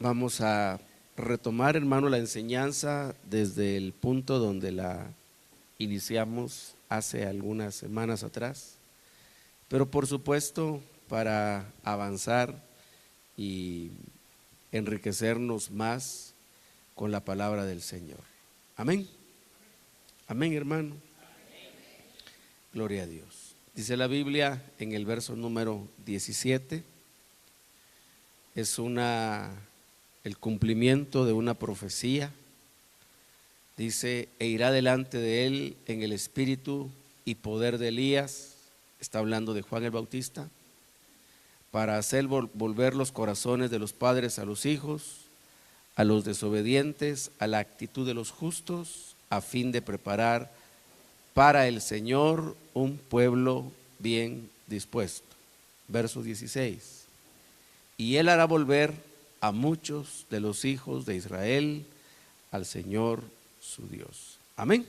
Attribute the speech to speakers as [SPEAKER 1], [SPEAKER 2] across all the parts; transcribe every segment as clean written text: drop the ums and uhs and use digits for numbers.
[SPEAKER 1] Vamos a retomar, hermano, la enseñanza desde el punto donde la iniciamos hace algunas semanas atrás, pero por supuesto para avanzar y enriquecernos más con la palabra del Señor. Amén. Amén, hermano. Gloria a Dios. Dice la Biblia en el verso número 17, es el cumplimiento de una profecía. Dice: e irá delante de él en el espíritu y poder de Elías, está hablando de Juan el Bautista, para hacer volver los corazones de los padres a los hijos, a los desobedientes a la actitud de los justos, a fin de preparar para el Señor un pueblo bien dispuesto. Verso 16: y él hará volver a muchos de los hijos de Israel al Señor su Dios. Amén.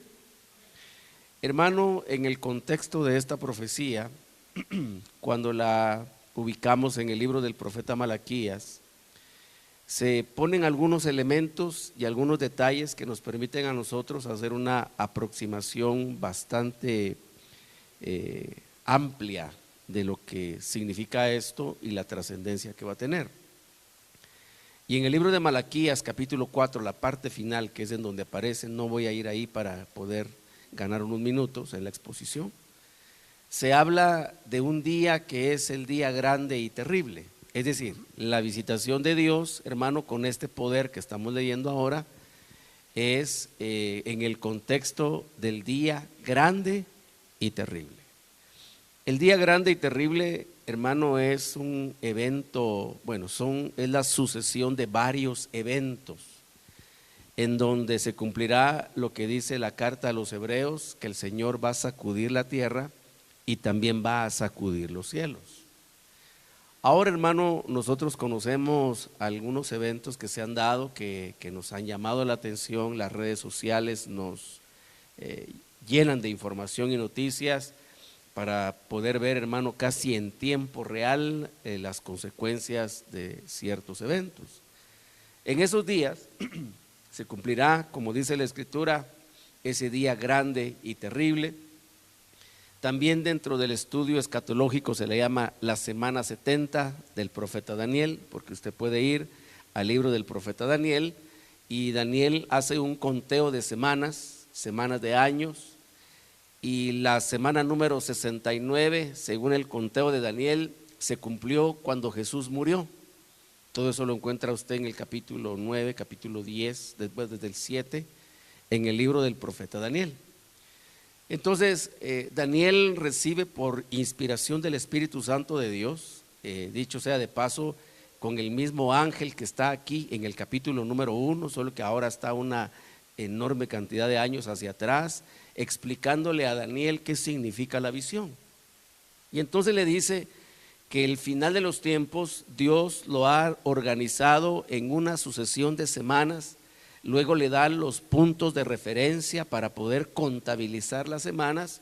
[SPEAKER 1] Hermano, en el contexto de esta profecía, cuando la ubicamos en el libro del profeta Malaquías, se ponen algunos elementos y algunos detalles que nos permiten a nosotros hacer una aproximación bastante amplia de lo que significa esto y la trascendencia que va a tener. Y en el libro de Malaquías capítulo 4, la parte final, que es en donde aparece, no voy a ir ahí para poder ganar unos minutos en la exposición, se habla de un día que es el día grande y terrible. Es decir, la visitación de Dios, hermano, con este poder que estamos leyendo ahora, es en el contexto del día grande y terrible. El día grande y terrible, hermano, es un evento, bueno, es la sucesión de varios eventos en donde se cumplirá lo que dice la carta a los hebreos, que el Señor va a sacudir la tierra y también va a sacudir los cielos. Ahora, hermano, nosotros conocemos algunos eventos que se han dado, que nos han llamado la atención. Las redes sociales nos llenan de información y noticias para poder ver, hermano, casi en tiempo real las consecuencias de ciertos eventos. En esos días se cumplirá, como dice la Escritura, ese día grande y terrible. También dentro del estudio escatológico se le llama la semana 70 del profeta Daniel, porque usted puede ir al libro del profeta Daniel y Daniel hace un conteo de semanas de años, y la semana número 69, según el conteo de Daniel, se cumplió cuando Jesús murió. Todo eso lo encuentra usted en el capítulo 9, capítulo 10, después desde el 7, en el libro del profeta Daniel. Entonces, Daniel recibe por inspiración del Espíritu Santo de Dios, dicho sea de paso, con el mismo ángel que está aquí en el capítulo número 1, solo que ahora está una enorme cantidad de años hacia atrás, explicándole a Daniel qué significa la visión. Y entonces le dice que el final de los tiempos Dios lo ha organizado en una sucesión de semanas. Luego le dan los puntos de referencia para poder contabilizar las semanas,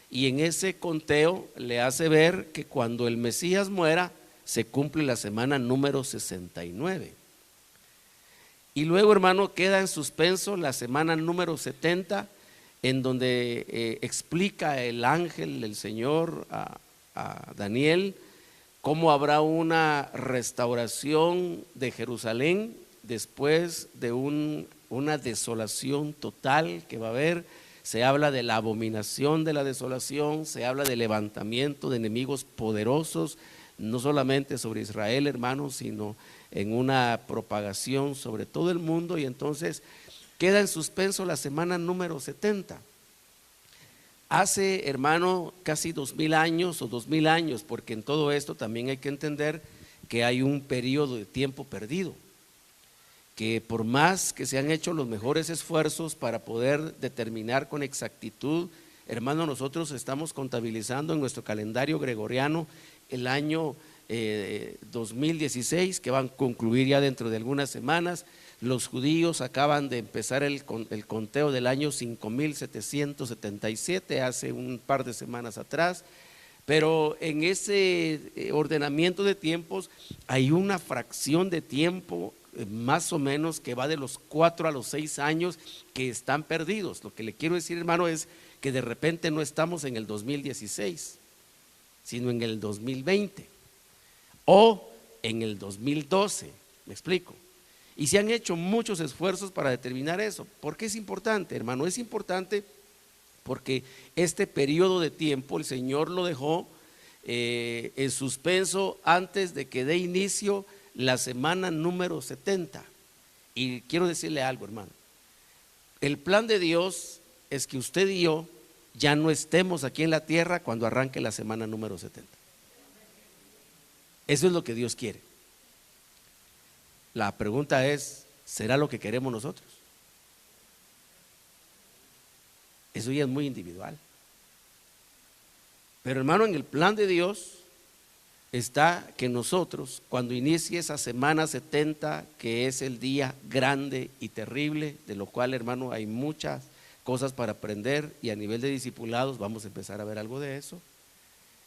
[SPEAKER 1] y en ese conteo le hace ver que cuando el Mesías muera se cumple la semana número 69. Y luego, hermano, queda en suspenso la semana número 70, en donde explica el ángel del Señor a Daniel cómo habrá una restauración de Jerusalén después de una desolación total que va a haber. Se habla de la abominación de la desolación, se habla del levantamiento de enemigos poderosos, no solamente sobre Israel, hermanos, sino en una propagación sobre todo el mundo. Y entonces queda en suspenso la semana número 70. Hace, hermano, casi 2000 años o 2000 años, porque en todo esto también hay que entender que hay un periodo de tiempo perdido, que por más que se han hecho los mejores esfuerzos para poder determinar con exactitud, hermano, nosotros estamos contabilizando en nuestro calendario gregoriano el año 2016, que van a concluir ya dentro de algunas semanas. Los judíos acaban de empezar el conteo del año 5777, hace un par de semanas atrás. Pero en ese ordenamiento de tiempos hay una fracción de tiempo más o menos que va de los 4 a los 6 años que están perdidos. Lo que le quiero decir, hermano, es que de repente no estamos en el 2016, sino en el 2020 o en el 2012, ¿me explico? Y se han hecho muchos esfuerzos para determinar eso. ¿Por qué es importante, hermano? Es importante porque este periodo de tiempo el Señor lo dejó en suspenso antes de que dé inicio la semana número 70. Y quiero decirle algo, hermano. El plan de Dios es que usted y yo ya no estemos aquí en la tierra cuando arranque la semana número 70. Eso es lo que Dios quiere. La pregunta es, ¿será lo que queremos nosotros? Eso ya es muy individual. Pero hermano, en el plan de Dios está que nosotros, cuando inicie esa semana 70, que es el día grande y terrible, de lo cual, hermano, hay muchas cosas para aprender, y a nivel de discipulados vamos a empezar a ver algo de eso.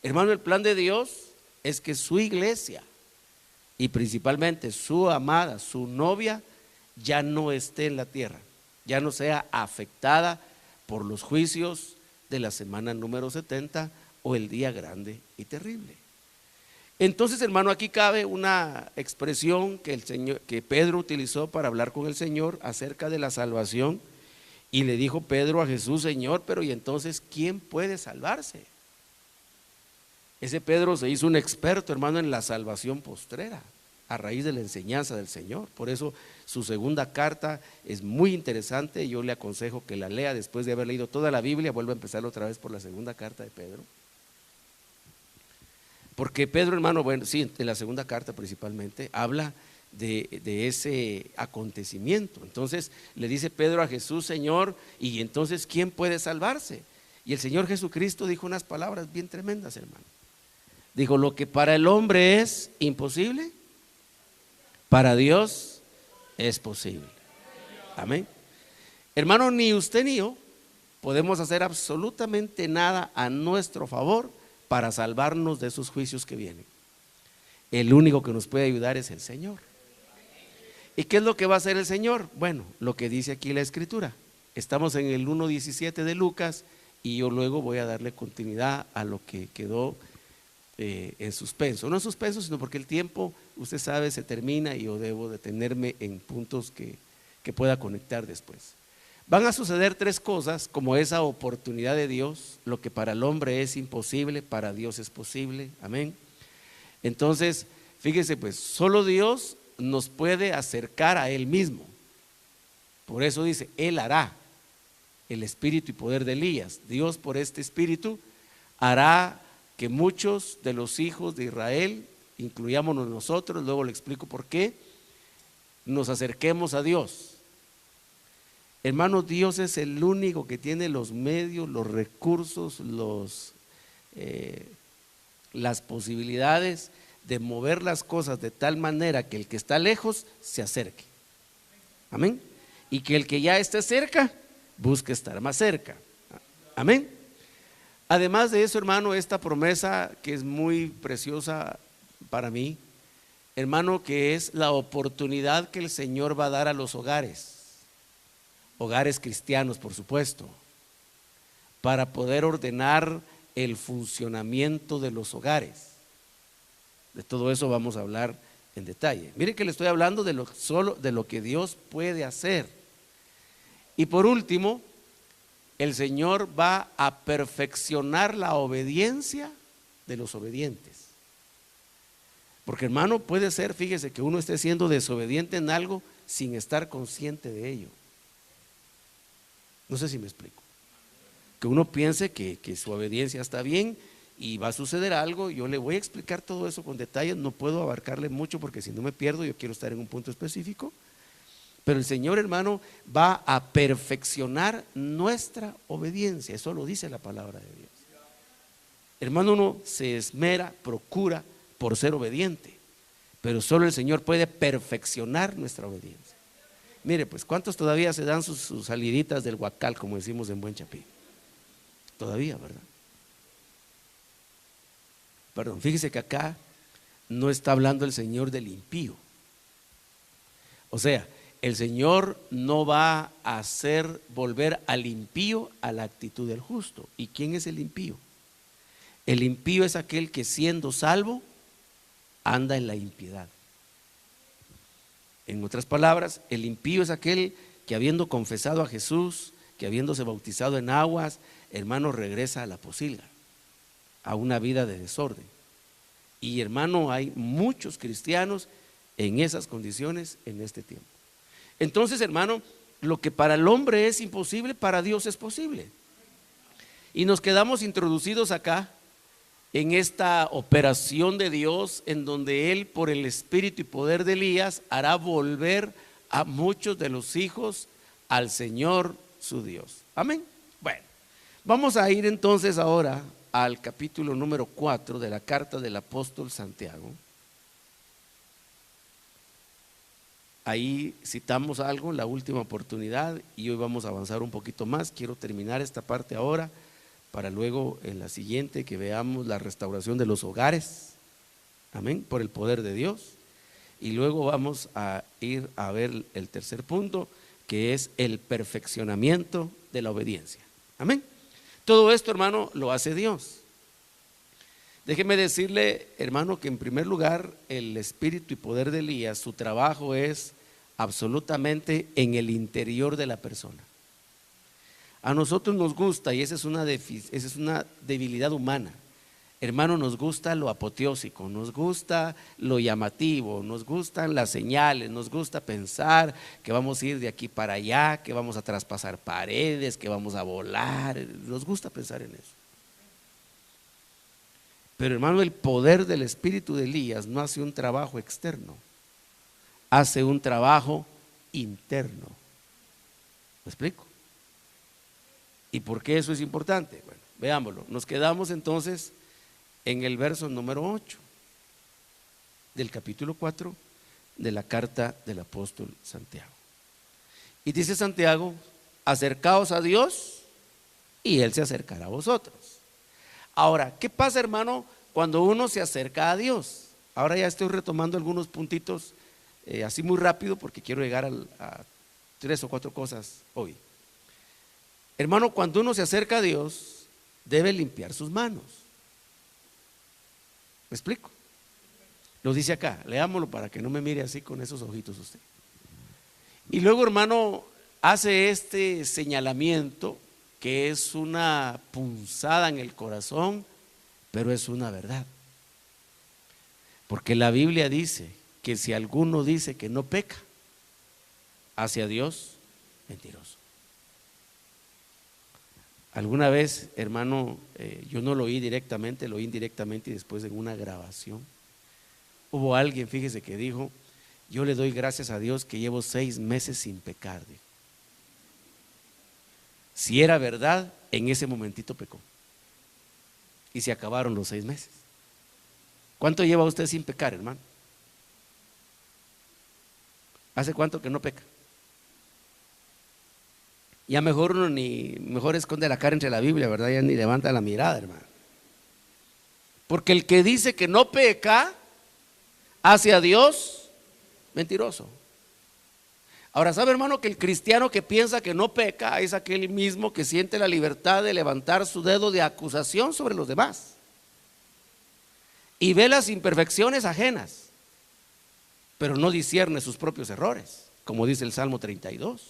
[SPEAKER 1] Hermano, el plan de Dios es que su iglesia, y principalmente su amada, su novia, ya no esté en la tierra, ya no sea afectada por los juicios de la semana número 70 o el día grande y terrible. Entonces, hermano, aquí cabe una expresión que Pedro utilizó para hablar con el Señor acerca de la salvación, y le dijo Pedro a Jesús: Señor, pero ¿y entonces quién puede salvarse? Ese Pedro se hizo un experto, hermano, en la salvación postrera, a raíz de la enseñanza del Señor. Por eso su segunda carta es muy interesante. Yo le aconsejo que la lea después de haber leído toda la Biblia. Vuelvo a empezar otra vez por la segunda carta de Pedro. Porque Pedro, hermano, bueno, sí, en la segunda carta principalmente, habla de ese acontecimiento. Entonces le dice Pedro a Jesús: Señor, ¿y entonces quién puede salvarse? Y el Señor Jesucristo dijo unas palabras bien tremendas, hermano. Dijo: lo que para el hombre es imposible, para Dios es posible. Amén. Hermano, ni usted ni yo podemos hacer absolutamente nada a nuestro favor para salvarnos de esos juicios que vienen. El único que nos puede ayudar es el Señor. ¿Y qué es lo que va a hacer el Señor? Bueno, lo que dice aquí la Escritura. Estamos en el 1:17 de Lucas, y yo luego voy a darle continuidad a lo que quedó en suspenso. No en suspenso, sino porque el tiempo, usted sabe, se termina, y yo debo detenerme en puntos que pueda conectar después. Van a suceder 3 cosas como esa oportunidad de Dios. Lo que para el hombre es imposible, para Dios es posible. Amén. Entonces, fíjese, pues, solo Dios nos puede acercar a Él mismo. Por eso dice: Él hará. El espíritu y poder de Elías. Dios, por este espíritu, hará que muchos de los hijos de Israel, incluyámonos nosotros, luego le explico por qué, nos acerquemos a Dios. Hermano, Dios es el único que tiene los medios, los recursos, las posibilidades de mover las cosas de tal manera que el que está lejos se acerque. Amén. Y que el que ya esté cerca busque estar más cerca. Amén. Además de eso, hermano, esta promesa que es muy preciosa para mí, hermano, que es la oportunidad que el Señor va a dar a los hogares cristianos, por supuesto, para poder ordenar el funcionamiento de los hogares. De todo eso vamos a hablar en detalle. Mire que le estoy hablando de solo de lo que Dios puede hacer. Y por último, el Señor va a perfeccionar la obediencia de los obedientes. Porque, hermano, puede ser, fíjese, que uno esté siendo desobediente en algo sin estar consciente de ello. No sé si me explico. Que uno piense que su obediencia está bien y va a suceder algo. Yo le voy a explicar todo eso con detalles. No puedo abarcarle mucho porque si no me pierdo. Yo quiero estar en un punto específico. Pero el Señor, hermano, va a perfeccionar nuestra obediencia. Eso lo dice la palabra de Dios. Hermano, uno se esmera, procura por ser obediente, pero solo el Señor puede perfeccionar nuestra obediencia. Mire, pues, ¿cuántos todavía se dan sus saliditas del huacal, como decimos en buen chapín? Todavía, ¿verdad? Perdón, fíjese que acá no está hablando el Señor del impío. O sea, el Señor no va a hacer volver al impío a la actitud del justo. ¿Y quién es el impío? El impío es aquel que siendo salvo anda en la impiedad. En otras palabras, el impío es aquel que habiendo confesado a Jesús, que habiéndose bautizado en aguas, hermano, regresa a la posilga, a una vida de desorden. Y hermano, hay muchos cristianos en esas condiciones en este tiempo. Entonces, hermano, lo que para el hombre es imposible, para Dios es posible. Y nos quedamos introducidos acá en esta operación de Dios, en donde Él, por el espíritu y poder de Elías, hará volver a muchos de los hijos al Señor su Dios. Amén. Bueno, vamos a ir entonces ahora al capítulo número 4 de la carta del apóstol Santiago. Ahí citamos algo, la última oportunidad, y hoy vamos a avanzar un poquito más. Quiero terminar esta parte ahora, para luego en la siguiente que veamos la restauración de los hogares, amén, por el poder de Dios. Y luego vamos a ir a ver el tercer punto, que es el perfeccionamiento de la obediencia, amén. Todo esto, hermano, lo hace Dios. Déjeme decirle, hermano, que en primer lugar el espíritu y poder de Elías, su trabajo es absolutamente en el interior de la persona. A nosotros nos gusta, y esa es una debilidad humana, hermano, nos gusta lo apoteósico, nos gusta lo llamativo, nos gustan las señales, nos gusta pensar que vamos a ir de aquí para allá, que vamos a traspasar paredes, que vamos a volar, nos gusta pensar en eso. Pero hermano, el poder del espíritu de Elías no hace un trabajo externo, hace un trabajo interno. ¿Me explico? ¿Y por qué eso es importante? Bueno, veámoslo. Nos quedamos entonces en el verso número 8 del capítulo 4 de la carta del apóstol Santiago. Y dice Santiago: acercaos a Dios y Él se acercará a vosotros. Ahora, ¿qué pasa, hermano, cuando uno se acerca a Dios? Ahora ya estoy retomando algunos puntitos así muy rápido, porque quiero llegar a 3 o 4 cosas hoy. Hermano, cuando uno se acerca a Dios, debe limpiar sus manos. ¿Me explico? Lo dice acá, leámoslo para que no me mire así con esos ojitos usted. Y luego, hermano, hace este señalamiento que es una punzada en el corazón, pero es una verdad. Porque la Biblia dice que si alguno dice que no peca, hacia Dios mentiroso. Alguna vez, hermano, yo no lo oí directamente, lo oí indirectamente y después en una grabación. Hubo alguien, fíjese, que dijo: yo le doy gracias a Dios que llevo 6 meses sin pecar. Dijo. Si era verdad, en ese momentito pecó. Y se acabaron los 6 meses. ¿Cuánto lleva usted sin pecar, hermano? ¿Hace cuánto que no peca? Ya mejor uno mejor esconde la cara entre la Biblia, ¿verdad? Ya ni levanta la mirada, hermano. Porque el que dice que no peca, hacia Dios mentiroso. Ahora, ¿sabe, hermano, que el cristiano que piensa que no peca es aquel mismo que siente la libertad de levantar su dedo de acusación sobre los demás y ve las imperfecciones ajenas, pero no discierne sus propios errores, como dice el Salmo 32?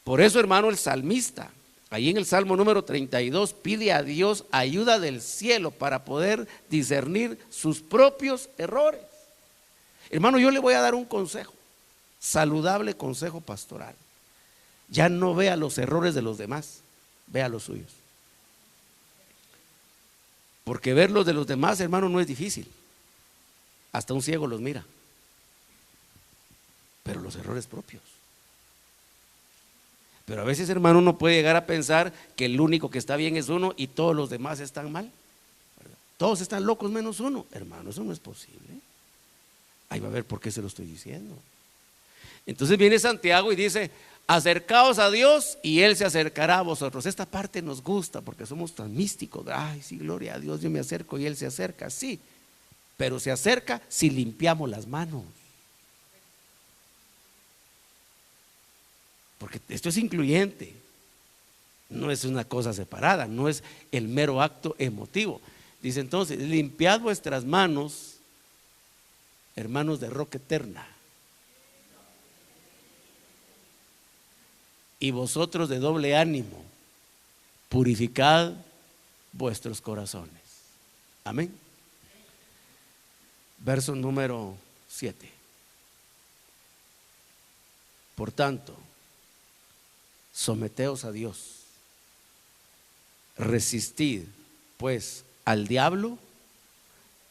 [SPEAKER 1] Por eso, hermano, el salmista, ahí en el Salmo número 32, pide a Dios ayuda del cielo para poder discernir sus propios errores. Hermano, yo le voy a dar un consejo, saludable consejo pastoral. Ya no vea los errores de los demás, vea los suyos. Porque ver los de los demás, hermano, no es difícil. Hasta un ciego los mira. Pero los errores propios. Pero a veces, hermano, uno puede llegar a pensar que el único que está bien es uno y todos los demás están mal. Todos están locos menos uno. Hermano, eso no es posible. Ahí va a ver por qué se lo estoy diciendo. Entonces viene Santiago y dice: acercaos a Dios y Él se acercará a vosotros. Esta parte nos gusta porque somos tan místicos. Ay, sí, gloria a Dios, yo me acerco y Él se acerca. Sí, pero se acerca si limpiamos las manos. porque esto es incluyente, no es una cosa separada, no es el mero acto emotivo. Dice entonces, limpiad vuestras manos, hermanos de roca eterna, y vosotros de doble ánimo, purificad vuestros corazones. Amén. Verso número 7. Por tanto, someteos a Dios, resistid pues al diablo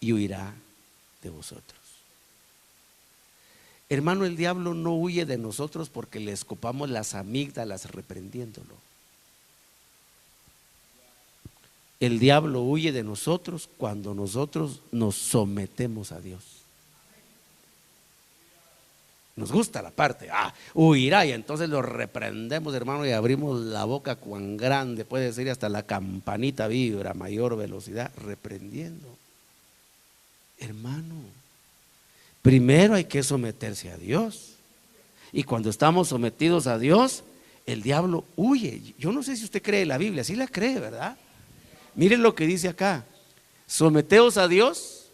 [SPEAKER 1] y huirá de vosotros. Hermano, el diablo no huye de nosotros porque le escopamos las amígdalas reprendiéndolo. El diablo huye de nosotros cuando nosotros nos sometemos a Dios. Nos gusta la parte, huirá, y entonces lo reprendemos, hermano, y abrimos la boca cuán grande, puede ser hasta la campanita vibra a mayor velocidad, reprendiendo. Hermano, primero hay que someterse a Dios, y cuando estamos sometidos a Dios, el diablo huye. Yo no sé si usted cree la Biblia, sí la cree, ¿verdad? Miren lo que dice acá: someteos a Dios,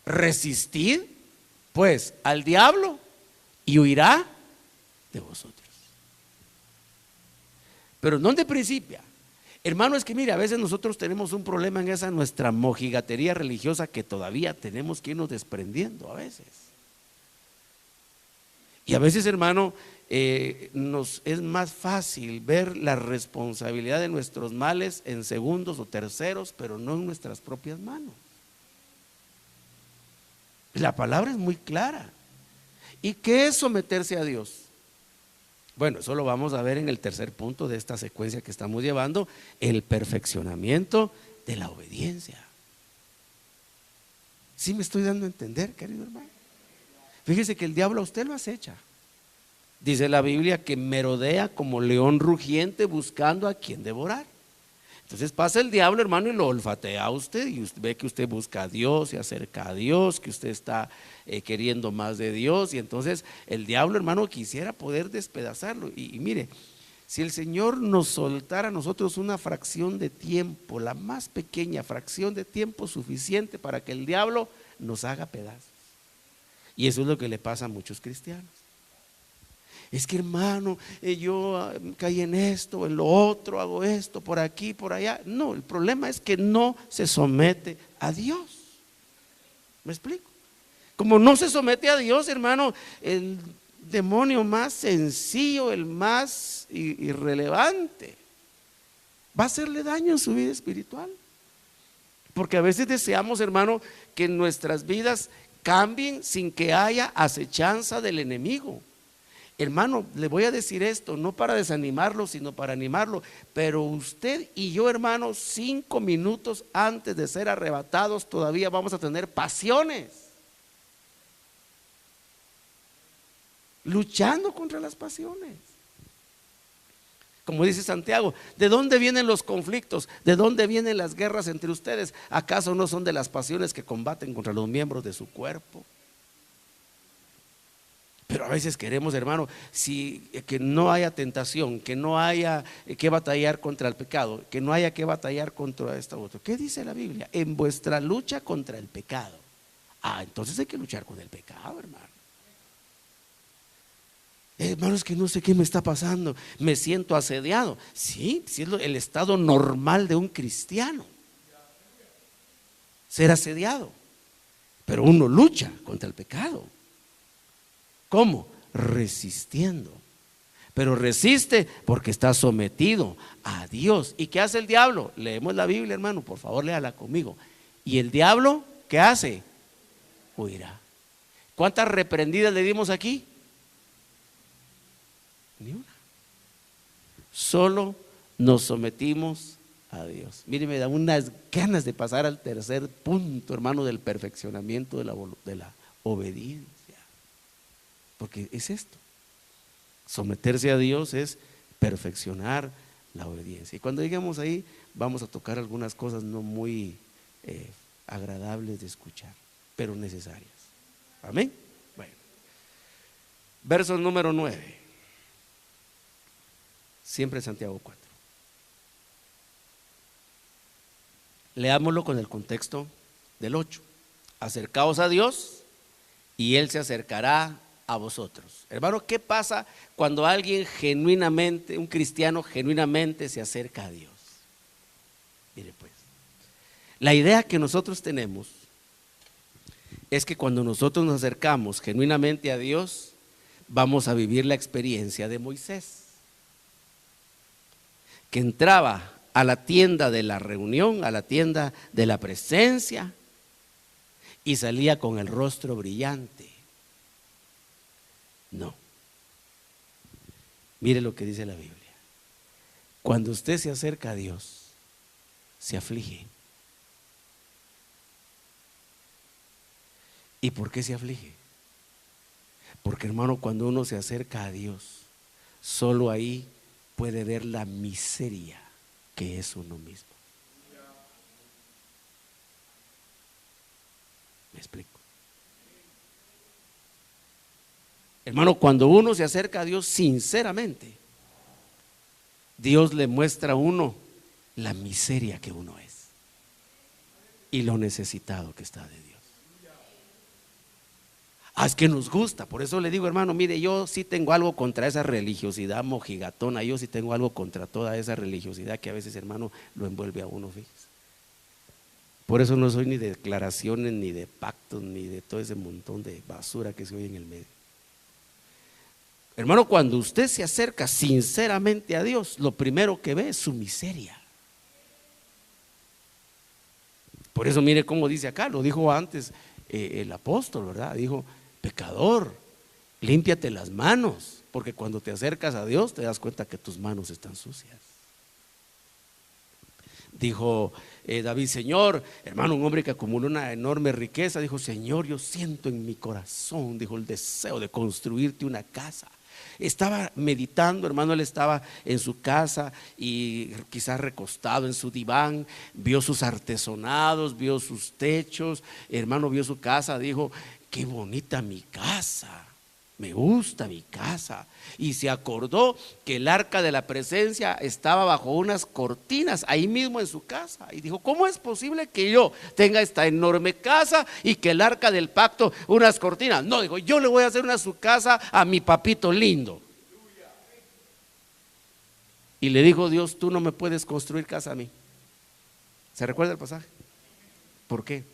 [SPEAKER 1] resistid pues al diablo y huirá de vosotros. Pero ¿dónde principia? Hermano, es que mire, a veces nosotros tenemos un problema en esa nuestra mojigatería religiosa que todavía tenemos que irnos desprendiendo a veces. Y a veces, hermano, nos es más fácil ver la responsabilidad de nuestros males en segundos o terceros, pero no en nuestras propias manos. La palabra es muy clara. ¿Y qué es someterse a Dios? Bueno, eso lo vamos a ver en el tercer punto de esta secuencia que estamos llevando: el perfeccionamiento de la obediencia. ¿Sí me estoy dando a entender, querido hermano? Fíjese que el diablo a usted lo acecha. Dice la Biblia que merodea como león rugiente buscando a quien devorar. Entonces pasa el diablo, hermano, y lo olfatea a usted, y usted ve que usted busca a Dios, se acerca a Dios, que usted está queriendo más de Dios, y entonces el diablo, hermano, quisiera poder despedazarlo. Y mire, si el Señor nos soltara a nosotros una fracción de tiempo, la más pequeña fracción de tiempo suficiente para que el diablo nos haga pedazos. Y eso es lo que le pasa a muchos cristianos. Es que, hermano, yo caí en esto, en lo otro, hago esto, por aquí, por allá. No, el problema es que no se somete a Dios. ¿Me explico? Como no se somete a Dios, hermano, el demonio más sencillo, el más irrelevante, va a hacerle daño en su vida espiritual. Porque a veces deseamos, hermano, que nuestras vidas cambien sin que haya acechanza del enemigo. Hermano, le voy a decir esto, no para desanimarlo, sino para animarlo. Pero usted y yo, hermano, 5 minutos antes de ser arrebatados, todavía vamos a tener pasiones, luchando contra las pasiones. Como dice Santiago, ¿de dónde vienen los conflictos? ¿De dónde vienen las guerras entre ustedes? ¿Acaso no son de las pasiones que combaten contra los miembros de su cuerpo? Pero a veces queremos, hermano, que no haya tentación, que no haya que batallar contra el pecado, que no haya que batallar contra esto otro. ¿Qué dice la Biblia? En vuestra lucha contra el pecado. Entonces hay que luchar con el pecado, hermano. Hermano, es que no sé qué me está pasando, me siento asediado. Sí, es el estado normal de un cristiano, ser asediado. Pero uno lucha contra el pecado. ¿Cómo? Resistiendo. Pero resiste porque está sometido a Dios. ¿Y qué hace el diablo? Leemos la Biblia, hermano, por favor, léala conmigo. ¿Y el diablo qué hace? Huirá. ¿Cuántas reprendidas le dimos aquí? Ni una. Solo nos sometimos a Dios. Mire, me da unas ganas de pasar al tercer punto, hermano, del perfeccionamiento de la obediencia. Porque es esto: someterse a Dios es perfeccionar la obediencia. Y cuando lleguemos ahí, vamos a tocar algunas cosas no muy agradables de escuchar, pero necesarias. Amén. Bueno, verso número 9. Siempre Santiago 4. Leámoslo con el contexto del 8. Acercaos a Dios y Él se acercará a vosotros. Hermano, ¿qué pasa cuando alguien genuinamente, un cristiano genuinamente se acerca a Dios? Mire pues, la idea que nosotros tenemos es que cuando nosotros nos acercamos genuinamente a Dios, vamos a vivir la experiencia de Moisés, que entraba a la tienda de la reunión, a la tienda de la presencia, y salía con el rostro brillante. No. Mire lo que dice la Biblia. Cuando usted se acerca a Dios, se aflige. ¿Y por qué se aflige? Porque, hermano, cuando uno se acerca a Dios, solo ahí puede ver la miseria que es uno mismo. ¿Me explico? Hermano, cuando uno se acerca a Dios sinceramente, Dios le muestra a uno la miseria que uno es y lo necesitado que está de Dios. Es que nos gusta, por eso le digo, hermano, mire, yo sí tengo algo contra esa religiosidad mojigatona, yo sí tengo algo contra toda esa religiosidad que a veces, hermano, lo envuelve a uno, fíjese. Por eso no soy ni de declaraciones, ni de pactos, ni de todo ese montón de basura que se oye en el medio. Hermano, cuando usted se acerca sinceramente a Dios, lo primero que ve es su miseria. Por eso mire cómo dice acá, lo dijo antes el apóstol, ¿verdad? Dijo, pecador, límpiate las manos, porque cuando te acercas a Dios te das cuenta que tus manos están sucias. Dijo David, Señor, hermano, un hombre que acumuló una enorme riqueza, dijo, Señor, yo siento en mi corazón, dijo, el deseo de construirte una casa. Estaba meditando, hermano, él estaba en su casa y quizás recostado en su diván, vio sus artesonados, vio sus techos, hermano, vio su casa, dijo, qué bonita mi casa, me gusta mi casa. Y se acordó que el arca de la presencia estaba bajo unas cortinas ahí mismo en su casa. Y dijo, ¿cómo es posible que yo tenga esta enorme casa y que el arca del pacto, unas cortinas? No, dijo, yo le voy a hacer una su casa a mi papito lindo. Y le dijo Dios, tú no me puedes construir casa a mí. ¿Se recuerda el pasaje? ¿Por qué?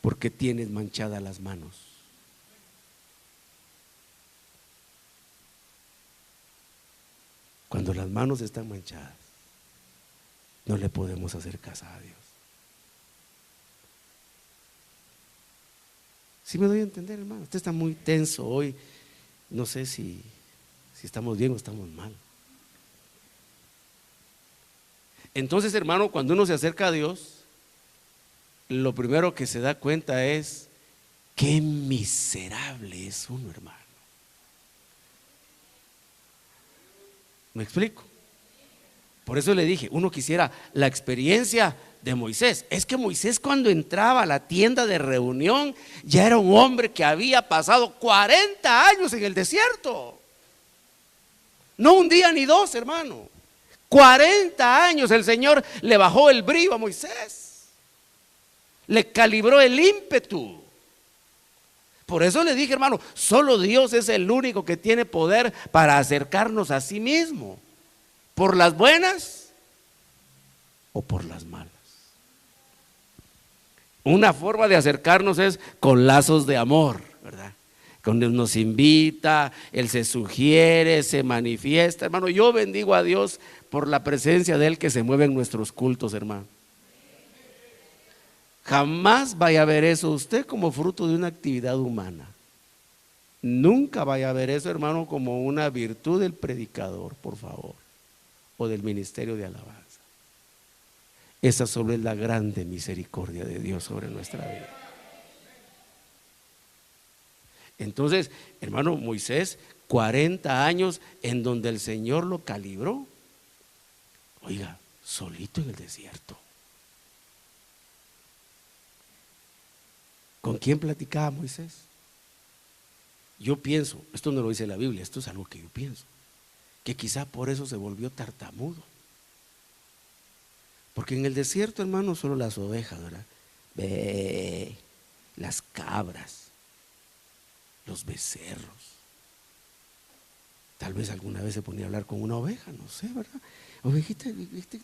[SPEAKER 1] Porque tienes manchadas las manos. Cuando las manos están manchadas, no le podemos hacer casa a Dios. ¿Sí me doy a entender, hermano? Usted está muy tenso hoy. No sé si estamos bien o estamos mal. Entonces, hermano, cuando uno se acerca a Dios, lo primero que se da cuenta es qué miserable es uno, hermano. ¿Me explico? Por eso le dije, uno quisiera la experiencia de Moisés. Es que Moisés, cuando entraba a la tienda de reunión, ya era un hombre que había pasado 40 años en el desierto. No un día ni dos, hermano. 40 años el Señor le bajó el brío a Moisés, le calibró el ímpetu. Por eso le dije, hermano, solo Dios es el único que tiene poder para acercarnos a sí mismo, por las buenas o por las malas. Una forma de acercarnos es con lazos de amor, ¿verdad? Cuando Él nos invita, Él se sugiere, se manifiesta. Hermano, yo bendigo a Dios por la presencia de Él que se mueve en nuestros cultos, hermano. Jamás vaya a ver eso usted como fruto de una actividad humana. Nunca vaya a ver eso, hermano, como una virtud del predicador, por favor, o del ministerio de alabanza. Esa solo es la grande misericordia de Dios sobre nuestra vida. Entonces, hermano, Moisés, 40 años en donde el Señor lo calibró. Oiga, solito en el desierto. ¿Con quién platicaba Moisés? Yo pienso, esto no lo dice la Biblia, esto es algo que yo pienso, que quizá por eso se volvió tartamudo. Porque en el desierto, hermano, solo las ovejas, ¿verdad? Ve, las cabras, los becerros. Tal vez alguna vez se ponía a hablar con una oveja, no sé, ¿verdad? Ovejita,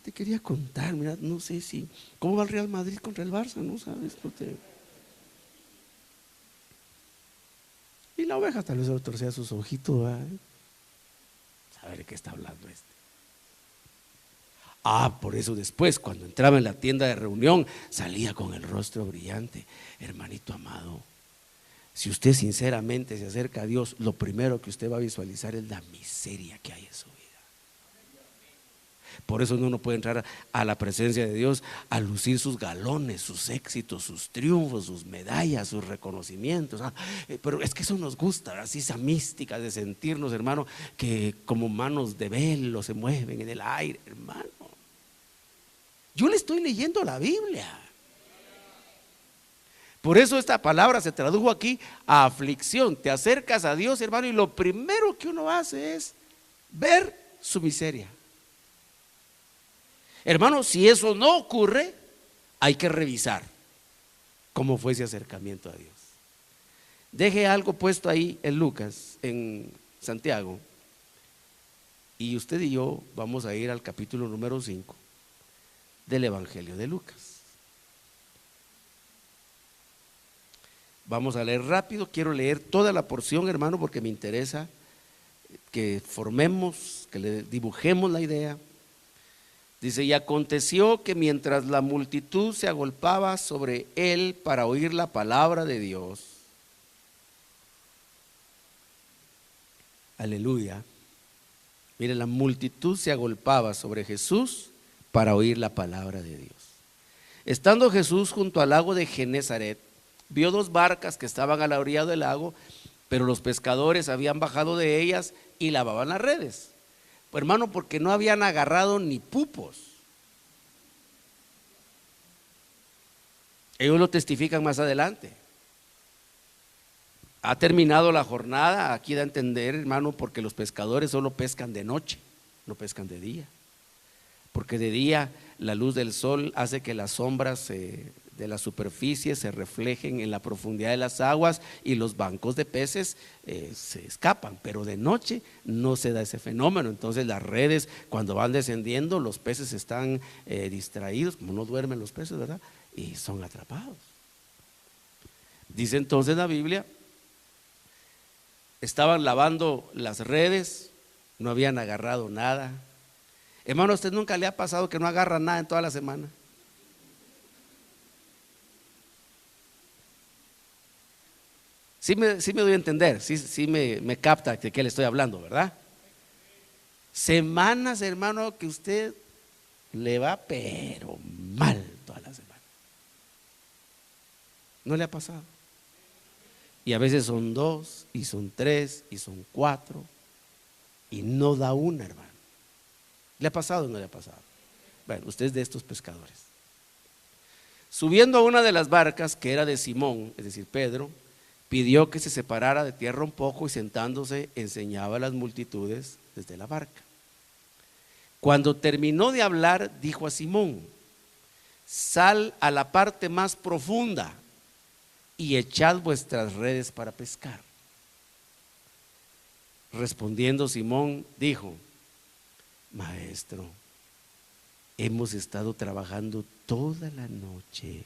[SPEAKER 1] te quería contar, mira, no sé si, ¿cómo va el Real Madrid contra el Barça? No sabes, no te... Y la oveja tal vez solo torcía sus ojitos, ¿verdad? Saber de qué está hablando este. Por eso después, cuando entraba en la tienda de reunión, salía con el rostro brillante. Hermanito amado, si usted sinceramente se acerca a Dios, lo primero que usted va a visualizar es la miseria que hay en su vida. Por eso uno no puede entrar a la presencia de Dios a lucir sus galones, sus éxitos, sus triunfos, sus medallas, sus reconocimientos. Pero es que eso nos gusta, así esa mística de sentirnos, hermano, que como manos de velo se mueven en el aire, hermano. Yo le estoy leyendo la Biblia. Por eso esta palabra se tradujo aquí a aflicción. Te acercas a Dios, hermano, y lo primero que uno hace es ver su miseria. Hermano, si eso no ocurre, hay que revisar cómo fue ese acercamiento a Dios. Deje algo puesto ahí en Lucas, en Santiago, y usted y yo vamos a ir al capítulo número 5 del Evangelio de Lucas. Vamos a leer rápido, quiero leer toda la porción, hermano, porque me interesa que formemos, que le dibujemos la idea. Dice: y aconteció que mientras la multitud se agolpaba sobre él para oír la palabra de Dios, aleluya, mire, la multitud se agolpaba sobre Jesús para oír la palabra de Dios. Estando Jesús junto al lago de Genezaret, vio dos barcas que estaban a la orilla del lago, pero los pescadores habían bajado de ellas y lavaban las redes. Pues, hermano, porque no habían agarrado ni pupos. Ellos lo testifican más adelante. Ha terminado la jornada, aquí da a entender, hermano, porque los pescadores solo pescan de noche, no pescan de día. Porque de día la luz del sol hace que las sombras de la superficie se reflejen en la profundidad de las aguas y los bancos de peces se escapan, pero de noche no se da ese fenómeno. Entonces las redes, cuando van descendiendo, los peces están distraídos, como no duermen los peces, ¿verdad? Y son atrapados. Dice entonces la Biblia, estaban lavando las redes, no habían agarrado nada. Hermano, ¿a usted nunca le ha pasado que no agarra nada en toda la semana? Sí me doy a entender, sí me capta de qué le estoy hablando, ¿verdad? Semanas, hermano, que usted le va pero mal toda la semana. ¿No le ha pasado? Y a veces son 2, y son 3, y son 4, y no da una, hermano. ¿Le ha pasado o no le ha pasado? Bueno, usted es de estos pescadores. Subiendo a una de las barcas, que era de Simón, es decir, Pedro, pidió que se separara de tierra un poco y sentándose enseñaba a las multitudes desde la barca. Cuando terminó de hablar, dijo a Simón: sal a la parte más profunda y echad vuestras redes para pescar. Respondiendo Simón, dijo: Maestro, hemos estado trabajando toda la noche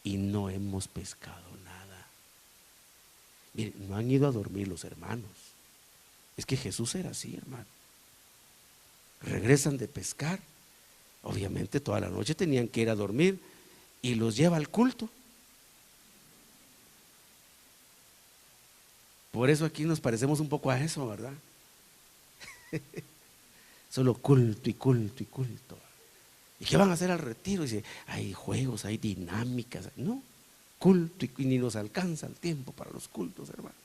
[SPEAKER 1] y no hemos pescado nada. Miren, no han ido a dormir los hermanos. Es que Jesús era así, hermano. Regresan de pescar, obviamente toda la noche tenían que ir a dormir, y los lleva al culto. Por eso aquí nos parecemos un poco a eso, ¿verdad? Solo culto y culto y culto. ¿Y qué van a hacer al retiro? Dice, hay juegos, hay dinámicas. No, culto, y ni nos alcanza el tiempo para los cultos, hermano.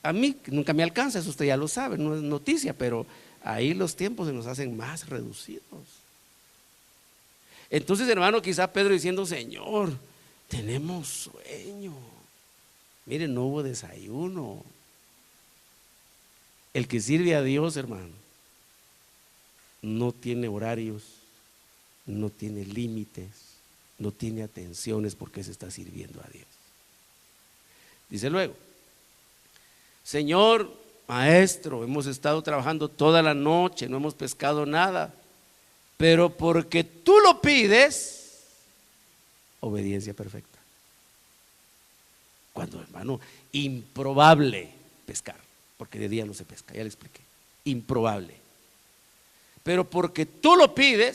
[SPEAKER 1] A mí nunca me alcanza, eso usted ya lo sabe, no es noticia, pero ahí los tiempos se nos hacen más reducidos. Entonces, hermano, quizá Pedro diciendo: Señor, tenemos sueño. Miren, no hubo desayuno. El que sirve a Dios, hermano, no tiene horarios, no tiene límites, no tiene atenciones porque se está sirviendo a Dios. Dice luego: Señor, maestro, hemos estado trabajando toda la noche, no hemos pescado nada, pero porque tú lo pides, obediencia perfecta. Cuando, hermano, improbable pescar, porque de día no se pesca, ya le expliqué, improbable. Pero porque tú lo pides,